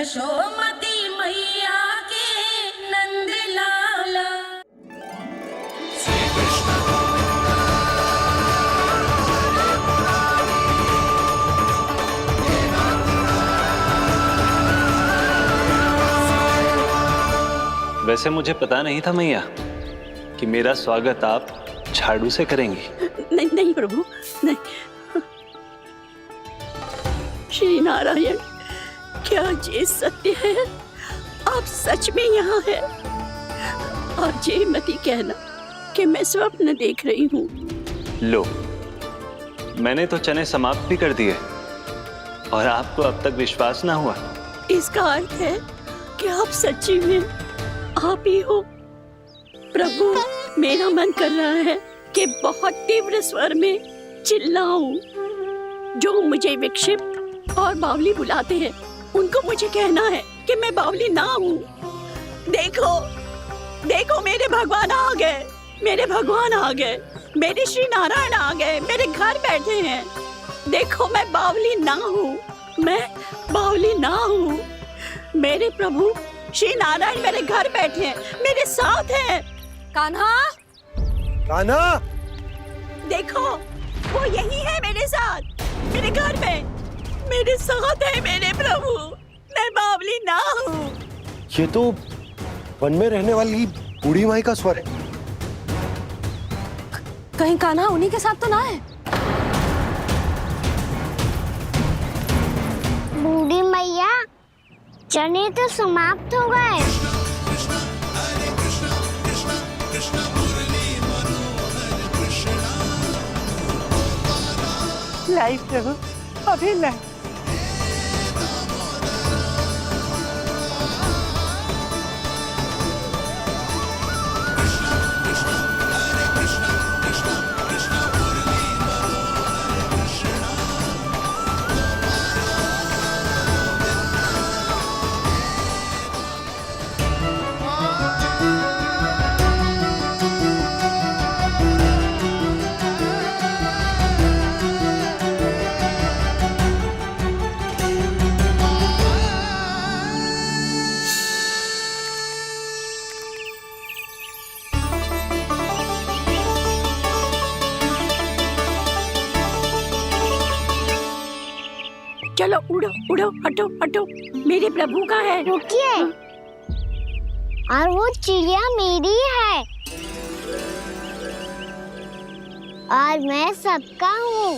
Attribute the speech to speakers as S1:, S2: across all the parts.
S1: यशोमती मैया के नंद लाला।
S2: वैसे मुझे पता नहीं था मैया कि मेरा स्वागत आप झाड़ू से करेंगी।
S3: नहीं नहीं प्रभु, नहीं। श्री नारायण, क्या ये सत्य है? आप सच में यहाँ हैं? और ये मत कहना कि मैं स्वप्न देख रही हूँ।
S2: लो, मैंने तो चने समाप्त भी कर दिए और आपको अब तक विश्वास ना हुआ।
S3: इसका अर्थ है कि आप सच्ची में आप ही हो। प्रभु, मेरा मन कर रहा है कि बहुत तीव्र स्वर में चिल्लाऊं। जो मुझे विक्षिप्त और बावली बुलाते हैं, उनको मुझे कहना है कि मैं बावली ना हूँ। देखो, देखो, मेरे भगवान आ गए, मेरे भगवान आ गए, मेरे श्री नारायण आ गए, मेरे घर बैठे हैं। देखो, मैं बावली ना हूँ, मैं बावली ना हूँ। मेरे प्रभु श्री नारायण मेरे घर बैठे हैं, मेरे साथ हैं।
S4: कान्हा,
S5: कान्हा,
S3: देखो, वो यही है मेरे साथ, मेरे घर में, मेरे साथ है मेरे प्रभु। मैं बावली ना हूँ।
S5: ये तो वन में रहने वाली बूढ़ी माई का स्वर है।
S4: कहीं कान्हा उन्हीं के साथ तो ना है?
S6: बूढ़ी मैया, चने तो समाप्त हो गए।
S3: लाइव प्रभु, अभी लाइव। चलो उड़ो उड़ो, हटो हटो, मेरे प्रभु का है।
S6: रुकिए, और वो चिड़िया मेरी है और मैं सबका हूँ।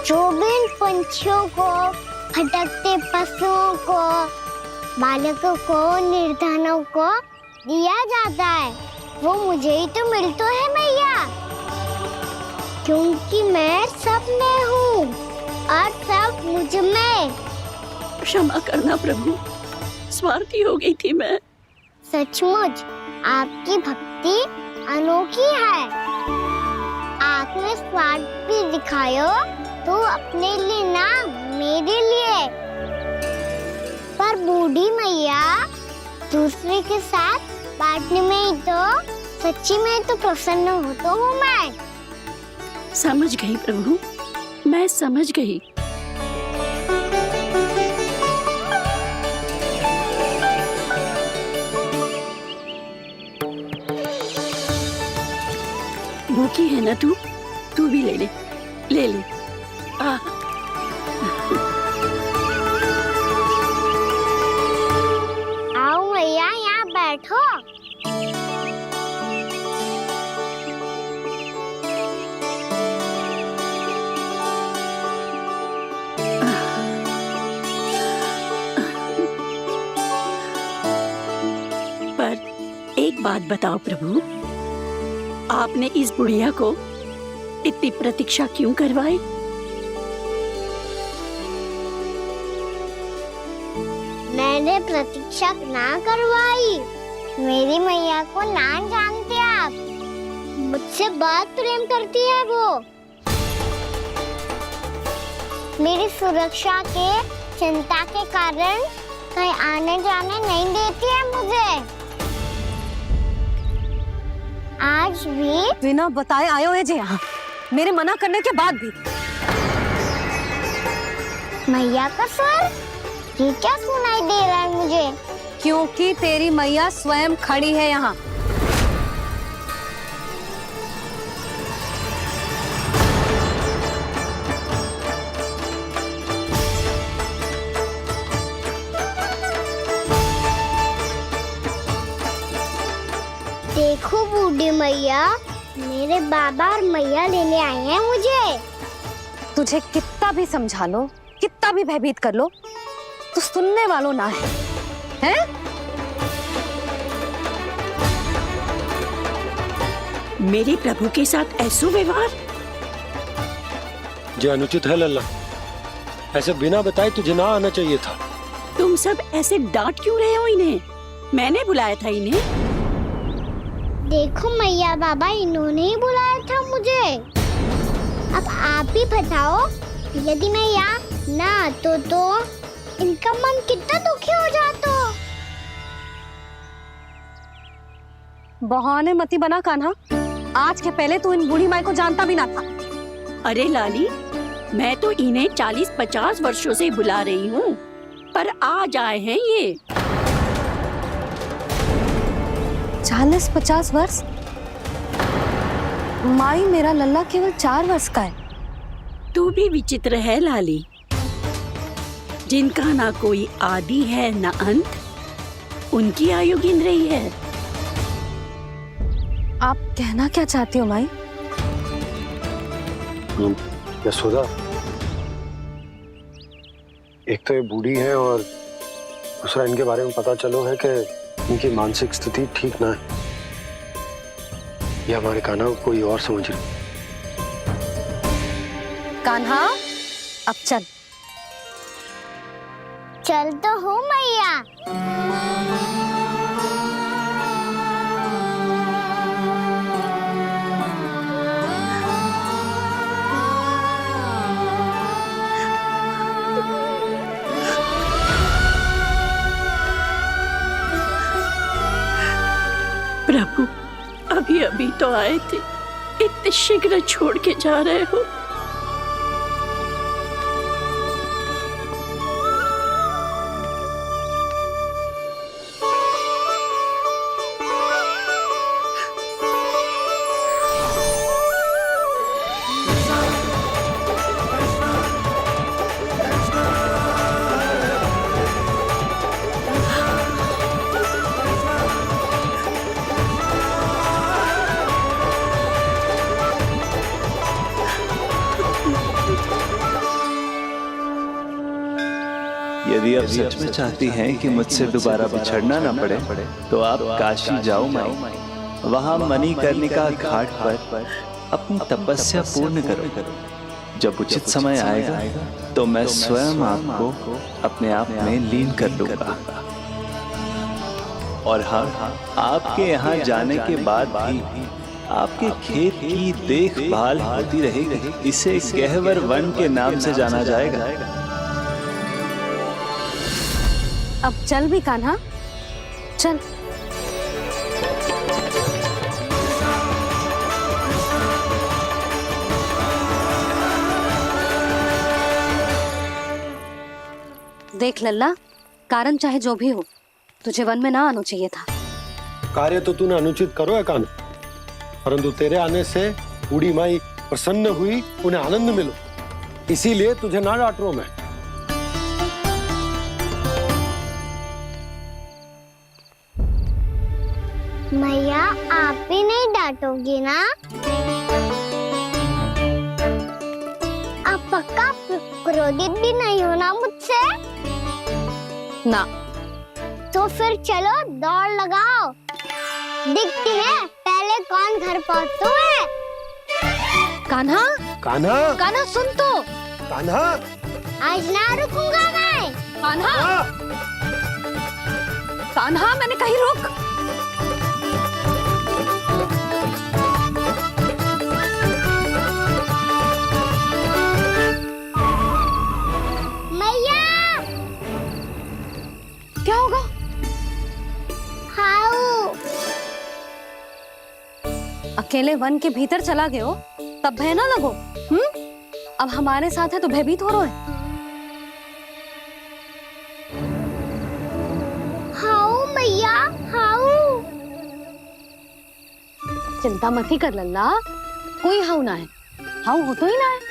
S6: जो भी इन पंछियों को, भटकते पशुओं को, बालकों को, निर्धनों को दिया जाता है, वो मुझे ही तो मिलता है मैया, क्योंकि मैं सब में हूँ और सब मुझ में।
S3: क्षमा करना प्रभु, स्वार्थी हो गई थी मैं।
S6: सचमुच आपकी भक्ति अनोखी है। आपने स्वार्थ भी दिखायो तो अपने लिए ना, मेरे लिए। पर बूढ़ी मैया, दूसरे के साथ बांटने में ही तो सच्ची में तो प्रसन्न होता हूँ मैं।
S3: समझ गई प्रभु, मैं समझ गई। भूखी है ना तू? तू भी ले ले, ले ले।
S6: आओ मैया, यहाँ बैठो।
S3: पर एक बात बताओ प्रभु, आपने इस बुढ़िया को इतनी प्रतीक्षा क्यों करवाई?
S6: मैंने प्रतीक्षा ना करवाई। मेरी मैया को ना जानते आप, मुझसे बहुत प्रेम करती है वो। मेरी सुरक्षा के चिंता के कारण कहीं आने जाने नहीं देती है मुझे। आज भी
S4: बिना बताए आयो है जी यहाँ, मेरे मना करने के बाद भी।
S6: मैया का स्वर, ये क्या सुनाई दे रहा है मुझे?
S4: क्योंकि तेरी मैया स्वयं खड़ी है यहाँ।
S6: देखो बूढ़ी मैया, मेरे बाबा और मैया लेने आए हैं मुझे।
S4: तुझे कितना भी समझा लो, कितना भी भयभीत कर लो, तो सुनने वालों ना है, हैं?
S3: मेरे प्रभु के साथ ऐसा व्यवहार?
S5: जो अनुचित है लल्ला, ऐसे बिना बताए तुझे ना आना चाहिए था।
S3: तुम सब ऐसे डांट क्यों रहे हो इन्हें? मैंने बुलाया था इन्हें।
S6: देखो मैया बाबा, इन्होंने ही बुलाया था मुझे। अब आप ही बताओ, यदि मैं यहाँ ना आतो तो इनका मन कितना दुखी हो जाता।
S4: बहाने मती बना कान्हा, आज के पहले तू इन बूढ़ी माई को जानता भी ना था।
S3: अरे लाली, मैं तो इन्हें 40-50 वर्षों से बुला रही हूँ, पर आज आए हैं ये।
S4: 40-50 वर्ष? माई, मेरा लल्ला केवल 4 वर्ष का है।
S3: तू भी विचित्र है लाली, जिनका ना कोई आदि है ना अंत, उनकी आयु गिन रही है।
S4: आप कहना क्या चाहती हो माई?
S5: यशोदा, एक तो ये बूढ़ी है और दूसरा इनके बारे में पता चलो है कि इनकी मानसिक स्थिति ठीक ना है। ये हमारे कान्हा को कोई और समझ रही।
S4: कान्हा, अब चल।
S6: चल तो हूँ मैया।
S3: प्रभु, अभी अभी तो आए थे, इतने शीघ्र छोड़ के जा रहे हो?
S2: यदि आप सच में चाहती हैं कि मुझसे दोबारा बिछड़ना ना पड़े, तो आप काशी जाओ माई। वहां मणिकर्णिका घाट पर अपनी तपस्या पूर्ण करो। जब उचित समय आएगा तो मैं स्वयं आपको अपने आप में लीन कर लूंगा। और हाँ, आपके यहाँ जाने के बाद भी आपके खेत की देखभाल होती रहेगी। इसे गहवर वन के नाम से जाना जाएगा।
S4: अब चल भी कान्हा, चल। देख लल्ला, कारण चाहे जो भी हो, तुझे वन में ना आना चाहिए था।
S5: कार्य तो तूने अनुचित करो है कान्हा, परंतु तेरे आने से बूढ़ी माई प्रसन्न हुई, उन्हें आनंद मिलो, इसीलिए तुझे ना डांट रहा हूं मैं।
S6: मैया, आप भी नहीं डांटोगी ना? आप पक्का क्रोधित भी नहीं हो ना मुझसे?
S4: ना।
S6: तो फिर चलो दौड़ लगाओ, दिखती है पहले कौन घर पहुंचता है।
S4: कान्हा,
S5: कान्हा,
S4: कान्हा सुन तो।
S5: कान्हा,
S6: आज ना रुकूंगा मैं।
S4: कान्हा, कान्हा, मैंने कहीं रुक।
S6: मैया,
S4: क्या होगा?
S6: हाउ
S4: अकेले वन के भीतर चला गए हो, तब भय ना लगो। अब हमारे साथ है तो भयभीत हो रहे हो। चिंता मत ही कर लल्ला, कोई हाउ ना है, हाउ हो तो ही ना है।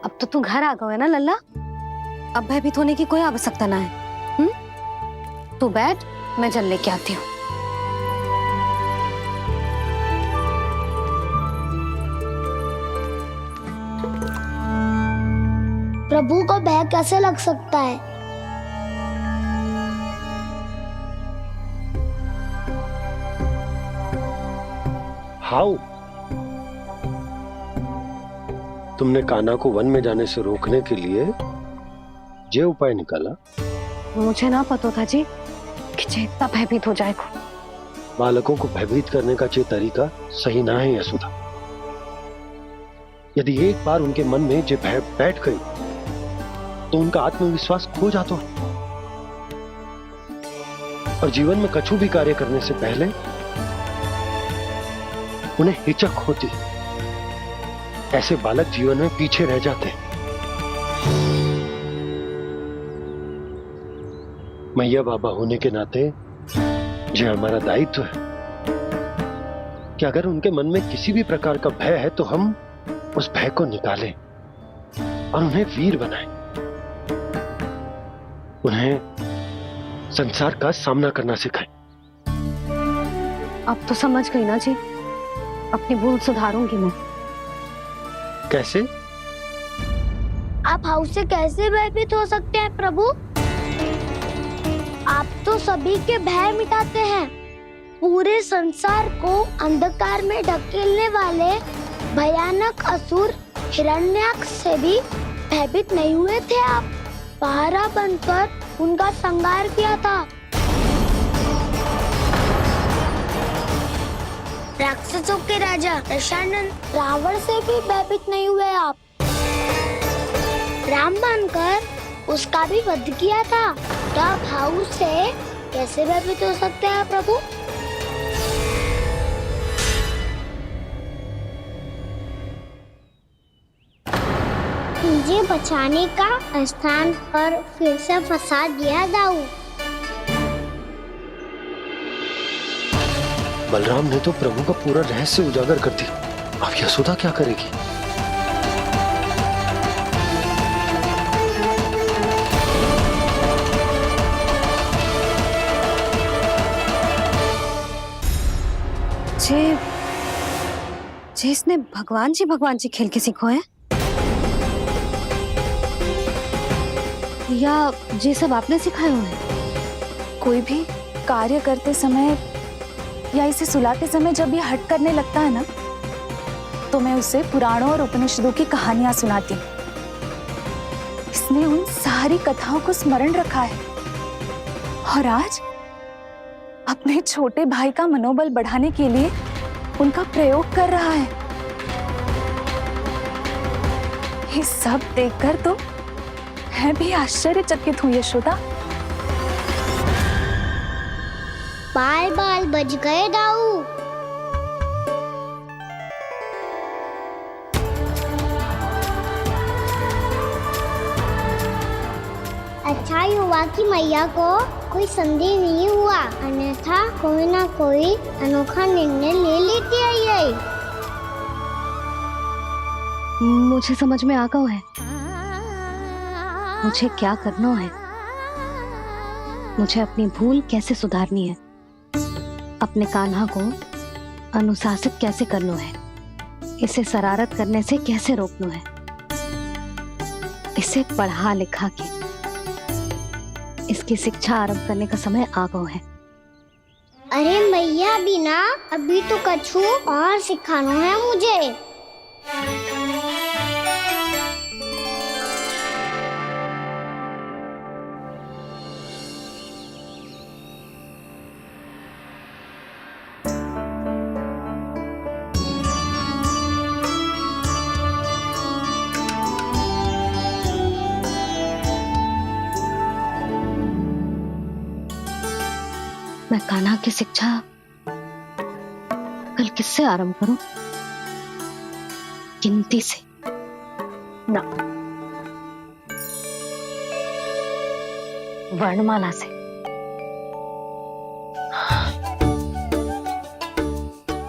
S4: अब तो तू घर आ गया है ना लल्ला, अब भयभीत होने की कोई आवश्यकता ना है। तू बैठ, मैं जल लेके आती हूँ।
S6: प्रभु को भय कैसे लग सकता है?
S5: हाउ? तुमने कान्हा को वन में जाने से रोकने के लिए ये उपाय निकाला?
S4: मुझे ना पता था जी कि जे इतना भयभीत हो जाएगा।
S5: बालकों को भयभीत करने का ये तरीका सही ना है यशोदा। यदि एक बार उनके मन में ये भय बैठ गई तो उनका आत्मविश्वास खो जाता है और जीवन में कछु भी कार्य करने से पहले उन्हें हिचक होती। ऐसे बालक जीवन में पीछे रह जाते हैं। मैया बाबा होने के नाते यह हमारा दायित्व है कि अगर उनके मन में किसी भी प्रकार का भय है तो हम उस भय को निकालें और उन्हें वीर बनाएं, उन्हें संसार का सामना करना सिखाएं।
S4: अब तो समझ गई ना जी, अपनी भूल सुधारूंगी मैं।
S5: कैसे?
S6: आप हाउ से कैसे भयभीत हो सकते हैं प्रभु? आप तो सभी के भय मिटाते हैं। पूरे संसार को अंधकार में ढकेलने वाले भयानक असुर हिरण्याक्ष से भी भयभीत नहीं हुए थे आप। पहरा बनकर उनका संहार किया था। राक्षसों के राजा दशानन रावण से भी भयभीत नहीं हुए आप। राम बनकर उसका भी वध किया था। तब हाउ से कैसे भयभीत हो सकते हैं प्रभु? मुझे बचाने का स्थान पर फिर से फंसा दिया दाऊ।
S5: बलराम ने तो प्रभु का पूरा रहस्य उजागर कर दिया। अब यशोदा क्या करेगी?
S4: जे इसने भगवान जी खेल के सीखो है, या ये सब आपने सिखाए हुए हैं?
S7: कोई भी कार्य करते समय या इसे सुलाते समय जब ये हट करने लगता है ना, तो मैं उसे पुराणों और उपनिषदों की कहानियां सुनाती हूँ। इसने उन सारी कथाओं को स्मरण रखा है और आज अपने छोटे भाई का मनोबल बढ़ाने के लिए उनका प्रयोग कर रहा है। ये सब देखकर तो मैं भी आश्चर्यचकित हूँ यशोदा।
S6: बाल बाल बज गए दाऊ। अच्छा ही हुआ कि मैया को कोई संदेह नहीं हुआ, अन्यथा कोई ना कोई अनोखा निर्णय ले लेती है ये।
S4: मुझे समझ में आ गया है मुझे क्या करना है। मुझे अपनी भूल कैसे सुधारनी है, अपने कान्हा को अनुशासित कैसे करना है, इसे शरारत करने से कैसे रोकना है, इसे पढ़ा लिखा के इसकी शिक्षा आरंभ करने का समय आ गया है।
S6: अरे मैया बिना अभी तो कछु और सिखाना है मुझे।
S4: मैं कान्हा की शिक्षा कल किससे आरंभ करूं? गिनती से ना, वर्णमाला से।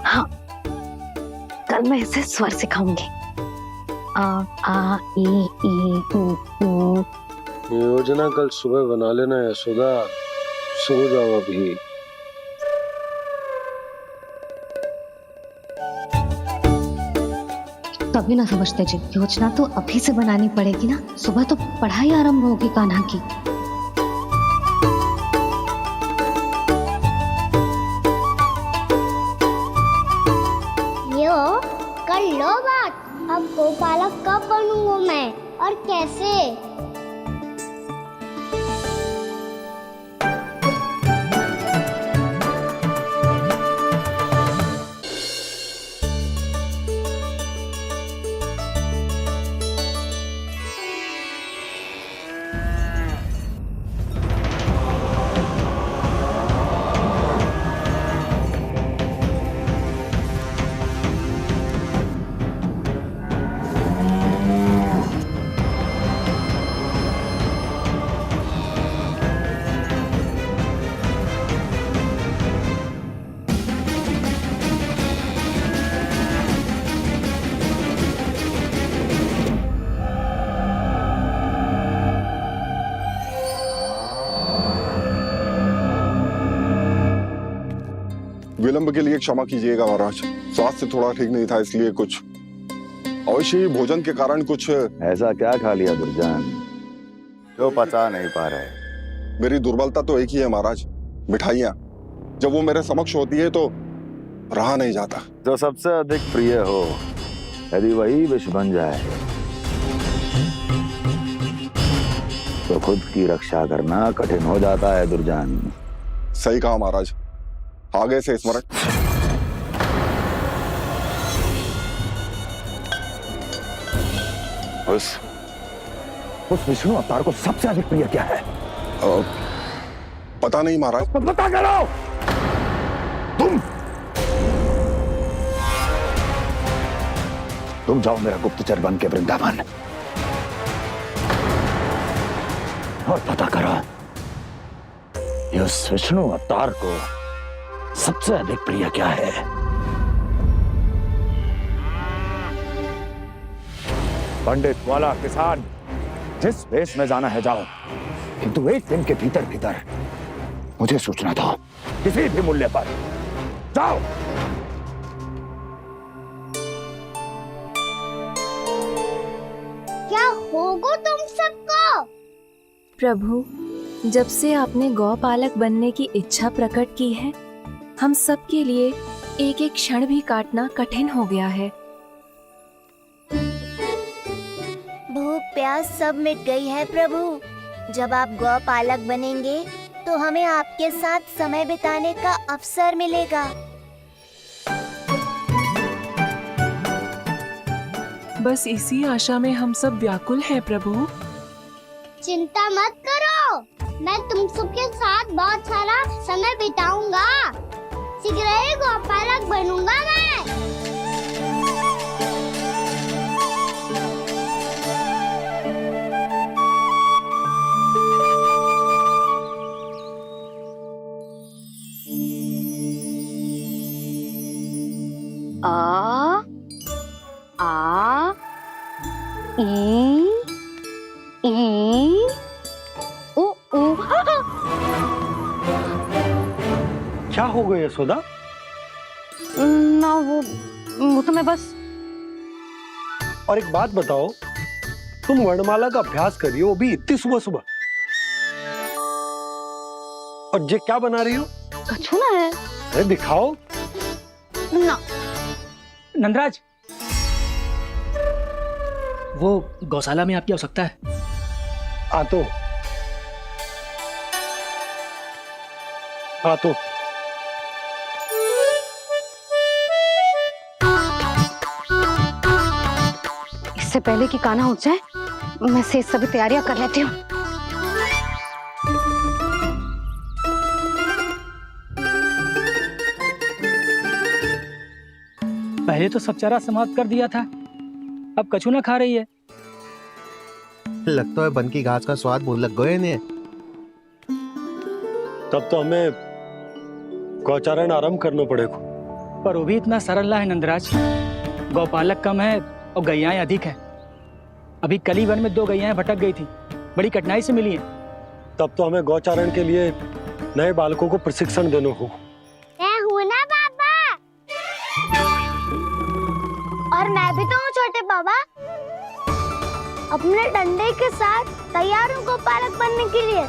S4: हाँ, कल मैं इसे स्वर सिखाऊंगी। आ आ ई ई ऊ।
S5: योजना कल सुबह बना लेना यशोदा, सो जाओ अभी।
S4: तभी ना समझते जी, योजना तो अभी से बनानी पड़ेगी ना। सुबह तो पढ़ाई आरंभ होगी कान्हा की।
S6: यो कर लो बात। अब गोपालक कब बनूंगा मैं और कैसे?
S8: विलंब के लिए क्षमा कीजिएगा महाराज, स्वास्थ्य थोड़ा ठीक नहीं था, इसलिए कुछ अवश्य ही भोजन के कारण कुछ।
S9: ऐसा क्या खा लिया दुर्जन जो पचा नहीं पा रहे?
S8: मेरी दुर्बलता तो एक ही है महाराज, मिठाइयाँ। जब वो मेरे समक्ष होती है तो रहा नहीं जाता।
S9: जो सबसे अधिक प्रिय हो, यदि वही विष बन जाए तो खुद की रक्षा करना कठिन हो जाता है दुर्जन।
S8: सही कहा महाराज, आगे से स्मरण।
S9: उस विष्णु अवतार को सबसे अधिक प्रिय क्या है?
S8: पता नहीं महाराज।
S9: पता करो। तुम जाओ मेरा गुप्तचर बन के वृंदावन और पता करो उस विष्णु अवतार को सबसे अधिक प्रिय क्या है। पंडित वाला किसान, जिस वेश में जाना है जाओ, किंतु एक दिन के भीतर भीतर मुझे सूचना दो, किसी भी मूल्य पर। जाओ।
S6: क्या होगा तुम सबको?
S7: प्रभु, जब से आपने गौपालक बनने की इच्छा प्रकट की है, हम सब के लिए एक एक क्षण भी काटना कठिन हो गया है।
S10: भूख प्यास सब मिट गई है प्रभु। जब आप गौपालक बनेंगे तो हमें आपके साथ समय बिताने का अवसर मिलेगा।
S11: बस इसी आशा में हम सब व्याकुल हैं प्रभु।
S6: चिंता मत करो, मैं तुम सबके साथ बहुत सारा समय बिताऊंगा। शीघ्र ही गोपालक बनूंगा मैं।
S4: आ आ ई ओ ओ।
S5: क्या हो गया यशोदा?
S4: ना वो तो मैं बस।
S5: और एक बात बताओ, तुम वर्णमाला का अभ्यास कर रही हो, वो भी इतनी सुबह सुबह, और ये क्या बना रही हो?
S4: कछुआ है।
S5: अरे दिखाओ
S4: ना।
S12: नंदराज, वो गौशाला में आपकी आवश्यकता है।
S5: आ तो
S4: इससे पहले कि कान्हा उठ जाए, मैं से सभी तैयारियां कर लेती हूँ।
S12: पहले तो सब चारा समाप्त कर दिया था, अब कछु ना खा रही है।
S13: लगता है बन की घास का स्वाद भूल लग गए इन्हें।
S5: तब तो हमें गौचारण आरंभ करना पड़ेगा।
S12: पर वो भी इतना सरल ना है नंदराज। गौपालक कम है और गैयाएं अधिक है। अभी कल ही वन में 2 गैयाएं भटक गई थी, बड़ी कठिनाई से मिली हैं।
S5: तब तो हमें गौचारण के लिए नए बालकों को प्रशिक्षण देना हो।
S6: मैं हूँ ना बाबा, और मैं भी तो हूँ छोटे बाबा। अपने डंडे के साथ तैयार हूँ गौपालक बनने के लिए।